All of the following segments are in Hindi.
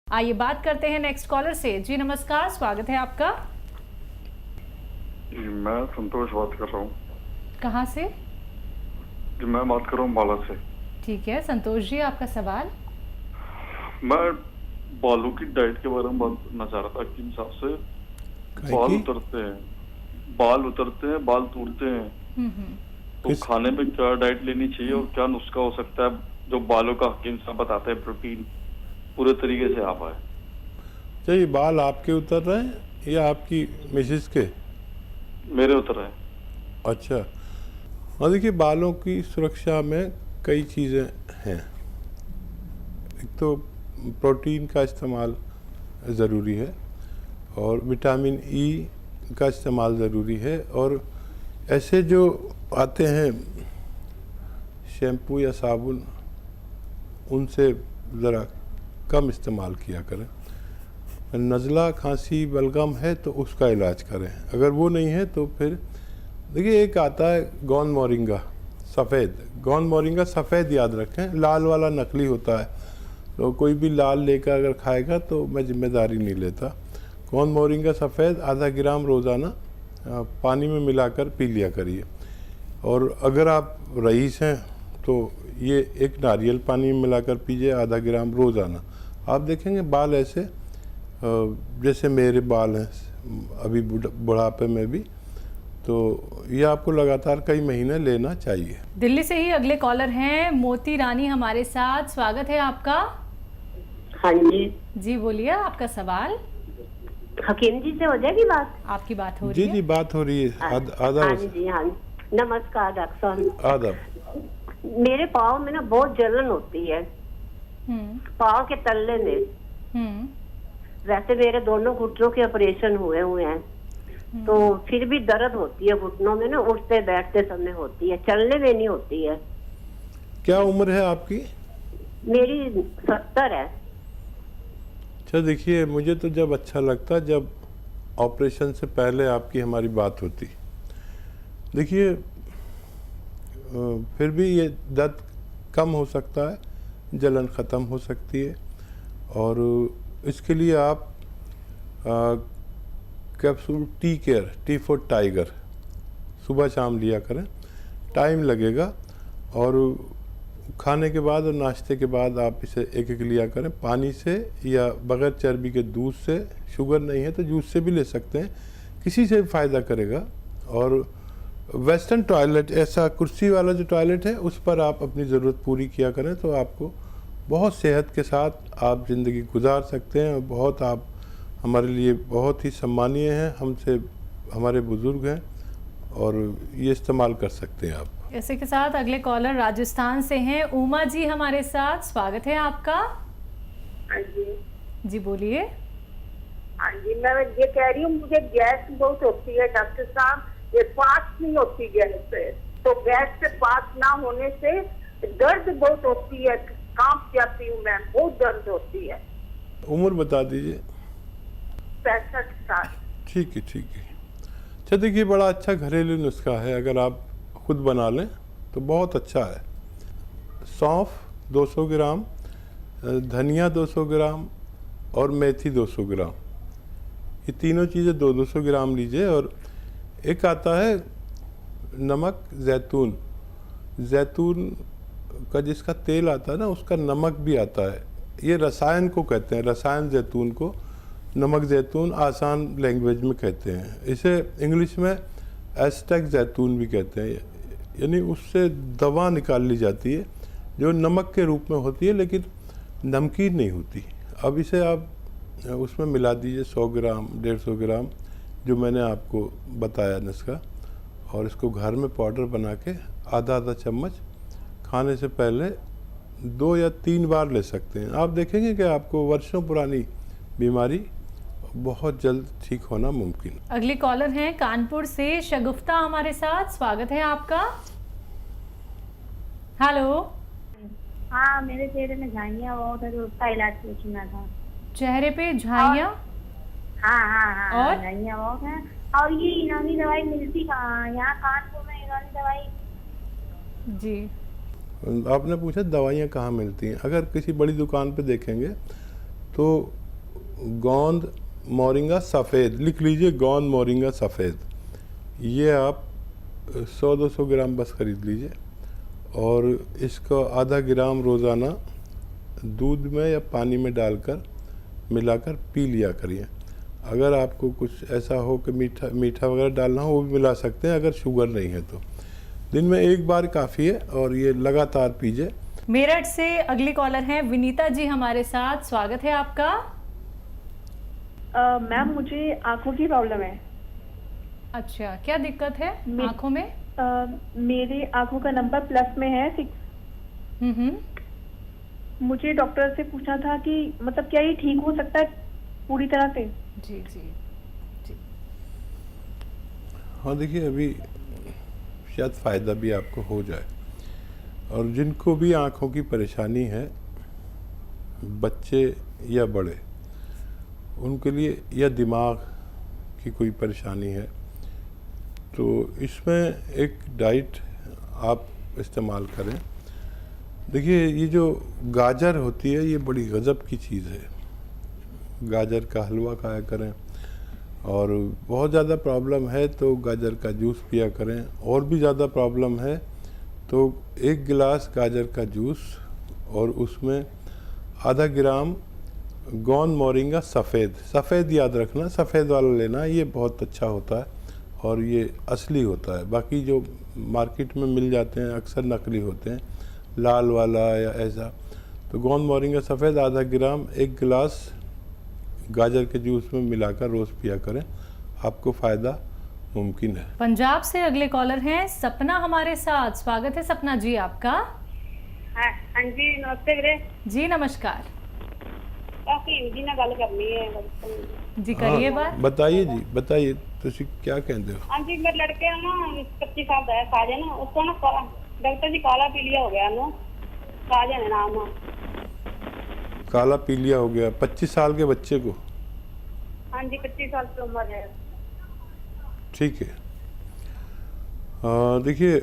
आइए बात करते हैं नेक्स्ट कॉलर से। जी नमस्कार, स्वागत है आपका। जी मैं संतोष बात कर रहा हूँ। कहाँ से? जी मैं बात कर रहा हूँ बाला से। ठीक है संतोष जी, आपका सवाल। मैं बालों की डाइट के बारे में बात करना चाह रहा था कि हिसाब से बाल उतरते हैं, बाल टूटते हैं, तो खाने में क्या डाइट लेनी चाहिए और क्या नुस्खा हो सकता है जो बालों का हकीम साहब बताते हैं प्रोटीन पूरे तरीके से आ पाए। चाहिए बाल आपके उतर रहे हैं या आपकी मिसेस के? मेरे उतर रहे हैं। अच्छा, और देखिए बालों की सुरक्षा में कई चीज़ें हैं। एक तो प्रोटीन का इस्तेमाल ज़रूरी है और विटामिन ई का इस्तेमाल ज़रूरी है, और ऐसे जो आते हैं शैम्पू या साबुन उनसे ज़रा कम इस्तेमाल किया करें। नज़ला, खांसी, बलगम है तो उसका इलाज करें। अगर वो नहीं है तो फिर देखिए एक आता है गौन मोरिंगा सफ़ेद। गौन मोरिंगा सफ़ेद याद रखें, लाल वाला नकली होता है, तो कोई भी लाल लेकर अगर खाएगा तो मैं जिम्मेदारी नहीं लेता। गौन मोरिंगा सफ़ेद आधा ग्राम रोज़ाना पानी में मिलाकर पी लिया करिए। और अगर आप रईस हैं तो ये एक नारियल पानी में मिलाकर पीजिए आधा ग्राम रोज़ाना। आप देखेंगे बाल ऐसे जैसे मेरे बाल हैं अभी बुढ़ापे में भी, तो ये आपको लगातार कई महीने लेना चाहिए। दिल्ली से ही अगले कॉलर हैं मोती रानी हमारे साथ, स्वागत है आपका। हाँ जी। जी बोलिए आपका सवाल। हकीम जी से हो जाएगी बात? आपकी बात हो रही है। जी बात हो रही है। आधा। हाँ जी, हाँ। नमस्कार डॉक्टर साहब। आदाब। मेरे पाँव में ना बहुत जलन होती है, पाँव के तल्ले में। वैसे मेरे दोनों घुटनों के ऑपरेशन हुए हैं, तो फिर भी दर्द होती है घुटनों में ना, उठते बैठते समय होती है, चलने में नहीं होती है। क्या उम्र है आपकी? मेरी 70 है। अच्छा देखिए, मुझे तो जब अच्छा लगता जब ऑपरेशन से पहले आपकी हमारी बात होती। देखिए फिर भी ये दर्द कम हो सकता है, जलन ख़त्म हो सकती है, और इसके लिए आप capsule tea care, T for tiger सुबह शाम लिया करें। टाइम लगेगा, और खाने के बाद और नाश्ते के बाद आप इसे एक एक लिया करें, पानी से या बग़ैर चर्बी के दूध से। शुगर नहीं है तो जूस से भी ले सकते हैं, किसी से भी फ़ायदा करेगा। और वेस्टर्न टॉयलेट, ऐसा कुर्सी वाला जो टॉयलेट है उस पर आप अपनी ज़रूरत पूरी किया करें, तो आपको बहुत सेहत के साथ आप ज़िंदगी गुजार सकते हैं। और बहुत आप हमारे लिए बहुत ही सम्मानीय हैं, हमसे हमारे बुज़ुर्ग हैं, और ये इस्तेमाल कर सकते हैं आप। इसी के साथ अगले कॉलर राजस्थान से हैं उमा जी हमारे साथ, स्वागत है आपका। हाँ जी। जी बोलिए। हाँ जी, मैं ये कह रही हूँ मुझे गैस बहुत होती है डॉक्टर साहब, ये पास नहीं होती गैस से, तो गैस से पास ना होने से दर्द बहुत होती है, कांप जाती हूँ मैं, बहुत दर्द होती है। उम्र बता दीजिए। 65 साल। ठीक है ठीक है। अच्छा देखिए, बड़ा अच्छा घरेलू नुस्खा है, अगर आप खुद बना लें तो बहुत अच्छा है। सौंफ 200 ग्राम, धनिया 200 ग्राम और मेथी 200 ग्राम, ये तीनों चीज़ें 200 ग्राम लीजिए। और एक आता है नमक जैतून, जैतून का जिसका तेल आता है ना उसका नमक भी आता है। ये रसायन को कहते हैं, रसायन जैतून को नमक जैतून आसान लैंग्वेज में कहते हैं। इसे इंग्लिश में एस्टेक जैतून भी कहते हैं, यानी उससे दवा निकाल ली जाती है जो नमक के रूप में होती है लेकिन नमकीन नहीं होती। अब इसे आप उसमें मिला दीजिए 100 ग्राम 150 ग्राम, जो मैंने आपको बताया नुस्खा, और इसको घर में पाउडर बना के आधा आधा चम्मच खाने से पहले 2 या 3 बार ले सकते हैं। आप देखेंगे कि आपको वर्षों पुरानी बीमारी बहुत जल्द ठीक होना मुमकिन। अगले कॉलर हैं कानपुर से शगुफ्ता हमारे साथ, स्वागत है आपका। हेलो। हाँ, मेरे चेहरे में झाइयाँ बहुत है, तो उसका इलाज पूछना था। चेहरे पे झाइयाँ? हाँ, और झाइयाँ बहुत है। और ये यूनानी दवाई मिलती कहाँ है? यहाँ कानपुर में यूनानी दवाई? जी आपने पूछा दवाइयाँ कहाँ मिलती हैं। अगर किसी बड़ी दुकान पे देखेंगे तो गोंद मोरिंगा सफ़ेद लिख लीजिए, गोंद मोरिंगा सफ़ेद, ये आप 100-200 ग्राम बस ख़रीद लीजिए और इसको आधा ग्राम रोज़ाना दूध में या पानी में डालकर मिलाकर पी लिया करिए। अगर आपको कुछ ऐसा हो कि मीठा वगैरह डालना हो वो भी मिला सकते हैं, अगर शुगर नहीं है तो। दिन में एक बार काफ़ी है और ये लगातार पीजिए। मेरठ से अगली कॉलर हैं विनीता जी हमारे साथ, स्वागत है आपका। मैम मुझे आंखों की प्रॉब्लम है। अच्छा, क्या दिक्कत है आंखों में? मेरे आंखों का नंबर प्लस में है 6। मुझे डॉक्टर से पूछना था कि मतलब क्या ये ठीक हो सकता है पूरी तरह से? जी जी जी। हाँ देखिए, अभी शायद फ़ायदा भी आपको हो जाए। और जिनको भी आँखों की परेशानी है, बच्चे या बड़े, उनके लिए, या दिमाग की कोई परेशानी है, तो इसमें एक डाइट आप इस्तेमाल करें। देखिए, ये जो गाजर होती है ये बड़ी गज़ब की चीज़ है। गाजर का हलवा खाया करें, और बहुत ज़्यादा प्रॉब्लम है तो गाजर का जूस पिया करें। और भी ज़्यादा प्रॉब्लम है तो 1 गिलास गाजर का जूस और उसमें आधा ग्राम गोंद मोरिंगा सफ़ेद याद रखना, सफ़ेद वाला लेना, ये बहुत अच्छा होता है और ये असली होता है। बाकी जो मार्केट में मिल जाते हैं अक्सर नकली होते हैं, लाल वाला या ऐसा। तो गोंद मोरिंगा सफ़ेद आधा ग्राम 1 गिलास गाजर के जूस में मिलाकर रोज़ पिया करें, आपको फ़ायदा मुमकिन है। पंजाब से अगले कॉलर हैं सपना हमारे साथ, स्वागत है सपना जी आपका। हाँ जी नमस्ते वीरे जी नमस्कार काफी जी ना गल करनी है जी, करिए बात। बताइए जी, बताइए तुसी क्या कहते हो? हाँ जी मेरे लड़के ना 25 साल का है साजन, उसको ना डॉक्टर जी काला पीलिया हो गया ना, साजन है नाम। काला पीलिया हो गया 25 साल के बच्चे को? हाँ जी 25 साल की उम्र है। ठीक है। देखिए,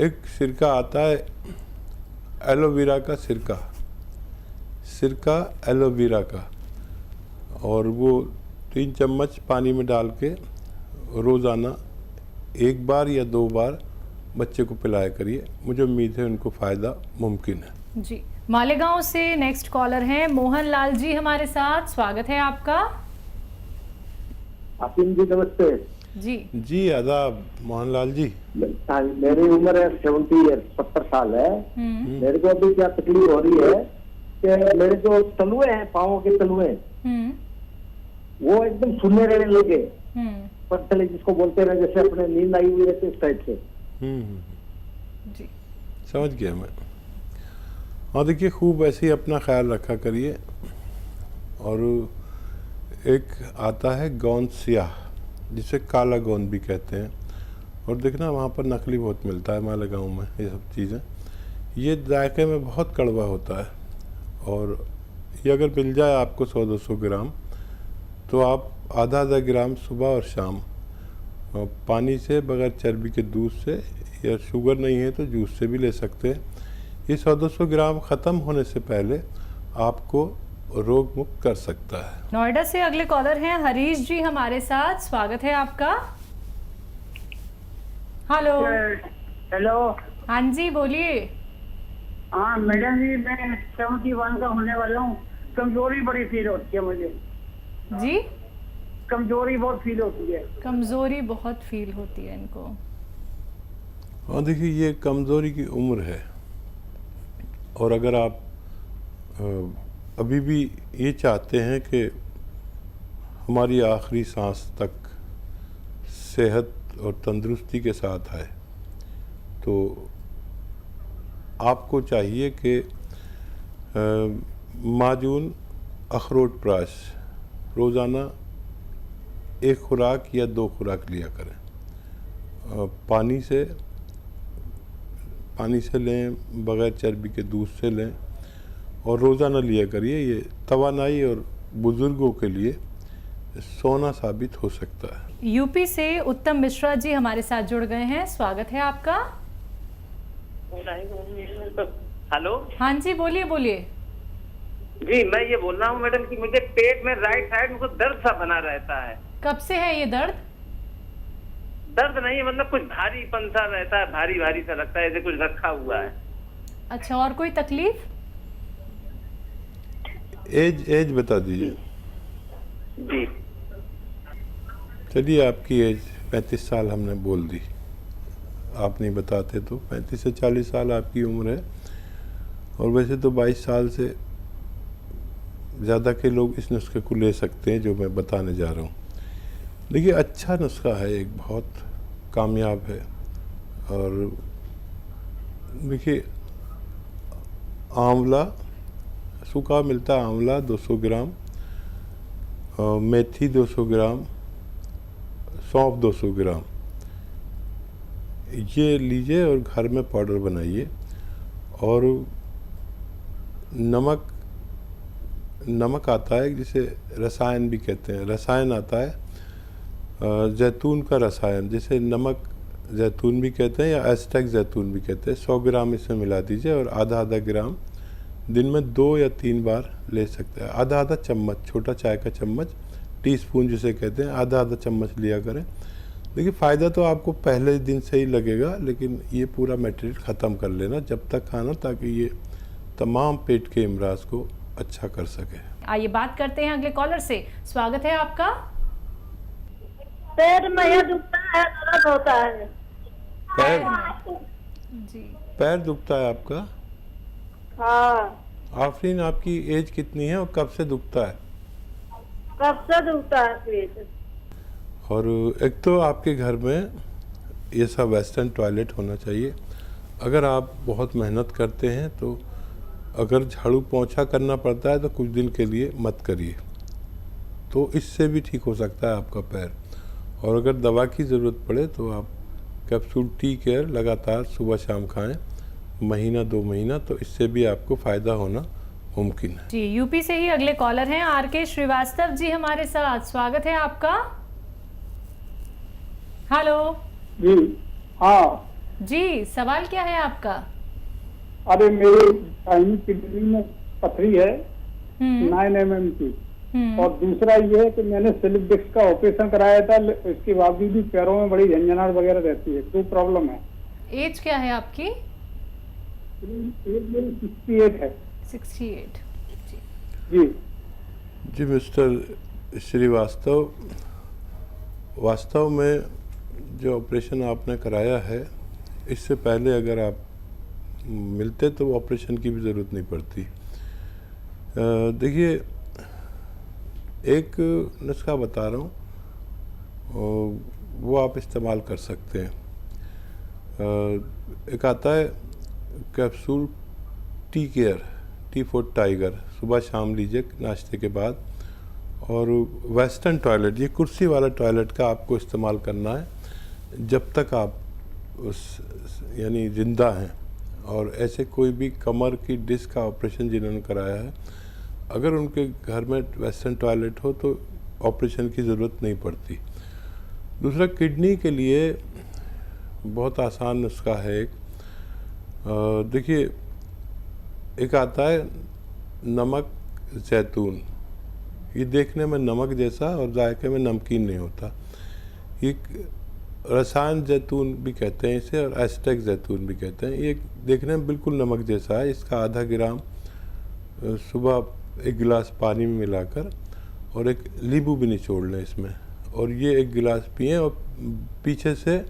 एक सिरका आता है एलोवेरा का सिरका एलोवेरा का, और वो 3 चम्मच पानी में डाल के रोज़ाना 1 बार या 2 बार बच्चे को पिलाया करिए। मुझे उम्मीद है उनको फ़ायदा मुमकिन है जी। मालेगांव से नेक्स्ट कॉलर हैं मोहन लाल जी हमारे साथ, स्वागत है आपका। आसिम जी नमस्ते। जी आदाब मोहन लाल जी। मेरी उम्र है 70 ईयर, 70 साल है। मेरे को अभी क्या तकलीफ हो रही है कि मेरे जो तलुए हैं, पाँव के तलुए, वो एकदम सुन्ने रहने लगे, पत्थर जिसको बोलते हैं, जैसे अपने नींद आई हुई रहती है इस टाइप से। जी समझ गया मैं। हाँ देखिए, खूब ऐसे ही अपना ख्याल रखा करिए। और एक आता है गोंद स्याह, जिसे काला गोंद भी कहते हैं, और देखना वहाँ पर नकली बहुत मिलता है मालेगांव में ये सब चीज़ें। ये जायके में बहुत कड़वा होता है, और ये अगर मिल जाए आपको 100-200 ग्राम, तो आप आधा ग्राम सुबह और शाम पानी से, बगैर चर्बी के दूध से, या शुगर नहीं है तो जूस से भी ले सकते हैं। ये 100-200 ग्राम ख़त्म होने से पहले आपको रोग मुक्त कर सकता है। नोएडा से अगले कॉलर हैं हरीश जी हमारे साथ, स्वागत है आपका। हेलो। हेलो। हाँ जी बोलिए। हाँ मैडम जी, मैं 71 का होने वाला हूँ। कमजोरी बड़ी फील होती है मुझे। जी? कमजोरी बहुत फील होती है। कमजोरी बहुत फील होती है इनको। हाँ देखिए, ये कमज़ोरी की उम्र है, और अगर आप अभी भी ये चाहते हैं कि हमारी आखिरी सांस तक सेहत और तंदुरुस्ती के साथ आए, तो आपको चाहिए कि माजून अखरोट प्राश रोज़ाना 1 खुराक या 2 खुराक लिया करें। पानी से लें, बग़ैर चर्बी के दूध से लें, और रोज़ाना लिया करिए। ये तवानाई और बुज़ुर्गों के लिए सोना साबित हो सकता है। यूपी से उत्तम मिश्रा जी हमारे साथ जुड़ गए हैं, स्वागत है आपका। हेलो। हाँ जी बोलिए बोलिए। जी मैं ये बोल रहा हूँ मैडम कि मुझे पेट में राइट साइड में कुछ दर्द सा बना रहता है। कब से है ये दर्द? दर्द नहीं है, मतलब कुछ भारीपन सा रहता है, भारी भारी सा लगता है, जैसे कुछ रखा हुआ है। अच्छा, और कोई तकलीफ? एज बता दीजिए। जी चलिए, आपकी एज 35 साल हमने बोल दी, आप नहीं बताते तो 35 से 40 साल आपकी उम्र है। और वैसे तो 22 साल से ज़्यादा के लोग इस नुस्खे को ले सकते हैं जो मैं बताने जा रहा हूँ। देखिए, अच्छा नुस्खा है, एक बहुत कामयाब है। और देखिए, आंवला सूखा मिलता है, आंवला 200 ग्राम, मेथी 200 ग्राम, सौंफ 200 ग्राम, ये लीजिए और घर में पाउडर बनाइए। और नमक आता है जिसे रसायन भी कहते हैं, रसायन आता है जैतून का रसायन, जिसे नमक जैतून भी कहते हैं या एस्टेक जैतून भी कहते हैं। 100 ग्राम इसमें मिला दीजिए और आधा ग्राम दिन में 2 या 3 बार ले सकते हैं। आधा चम्मच, छोटा चाय का चम्मच, टीस्पून जिसे कहते हैं, आधा चम्मच लिया करें। देखिए, फ़ायदा तो आपको पहले दिन से ही लगेगा, लेकिन ये पूरा मटेरियल ख़त्म कर लेना जब तक खाना, ताकि ये तमाम पेट के इमराज को अच्छा कर सके। आइए बात करते हैं अगले कॉलर से। स्वागत है आपका। पैर में दुखता है, दर्द होता है। पैर दुखता है आपका? हाँ। आफरीन, आपकी एज कितनी है और कब से दुखता है? कब से दुखता है पेट? और एक तो आपके घर में ये सब वेस्टर्न टॉयलेट होना चाहिए। अगर आप बहुत मेहनत करते हैं तो अगर झाड़ू पोंछा करना पड़ता है तो कुछ दिन के लिए मत करिए, तो इससे भी ठीक हो सकता है आपका पैर। और अगर दवा की ज़रूरत पड़े तो आप कैप्सूल टी केयर लगातार सुबह शाम खाएं, महीना 2 महीना, तो इससे भी आपको फ़ायदा होना मुमकिन है। जी, यूपी से ही अगले कॉलर हैं आर.के. श्रीवास्तव जी हमारे साथ। स्वागत है आपका। हेलो जी हाँ जी, सवाल क्या है आपका? अरे मेरे किडनी में पथरी है 9 mm की, और दूसरा ये है कि मैंने स्लिप डिस्क का ऑपरेशन कराया था, इसके बावजूद भी पैरों में बड़ी झंझनाहट वगैरह रहती है। 2 प्रॉब्लम है। एज क्या है आपकी? एज मेरी 68 है। 68 जी जी मिस्टर श्रीवास्तव, वास्तव में जो ऑपरेशन आपने कराया है, इससे पहले अगर आप मिलते तो ऑपरेशन की भी ज़रूरत नहीं पड़ती। देखिए, एक नुस्खा बता रहा हूँ, वो आप इस्तेमाल कर सकते हैं। एक आता है capsule tea care, T for tiger, सुबह शाम लीजिए नाश्ते के बाद। और वेस्टर्न टॉयलेट, ये कुर्सी वाला टॉयलेट का आपको इस्तेमाल करना है जब तक आप यानी ज़िंदा हैं। और ऐसे कोई भी कमर की डिस्क का ऑपरेशन जिन्होंने कराया है, अगर उनके घर में वेस्टर्न टॉयलेट हो तो ऑपरेशन की ज़रूरत नहीं पड़ती। दूसरा, किडनी के लिए बहुत आसान नुस्खा है एक। देखिए, एक आता है नमक जैतून, ये देखने में नमक जैसा और जायके में नमकीन नहीं होता। ये रसायन जैतून भी कहते हैं इसे, और एस्टेक जैतून भी कहते हैं। ये देखने में बिल्कुल नमक जैसा है। इसका आधा ग्राम सुबह 1 गिलास पानी में मिलाकर, और एक नींबू भी निचोड़ लें इसमें, और ये 1 गिलास पिएं और पीछे से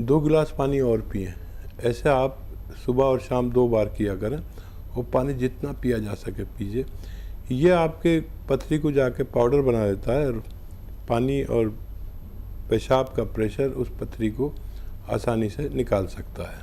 2 गिलास पानी और पिएं। ऐसे आप सुबह और शाम 2 बार किया करें, और पानी जितना पिया जा सके पीजिए। ये आपके पथरी को जाके पाउडर बना देता है, और पानी और पेशाब का प्रेशर उस पथरी को आसानी से निकाल सकता है।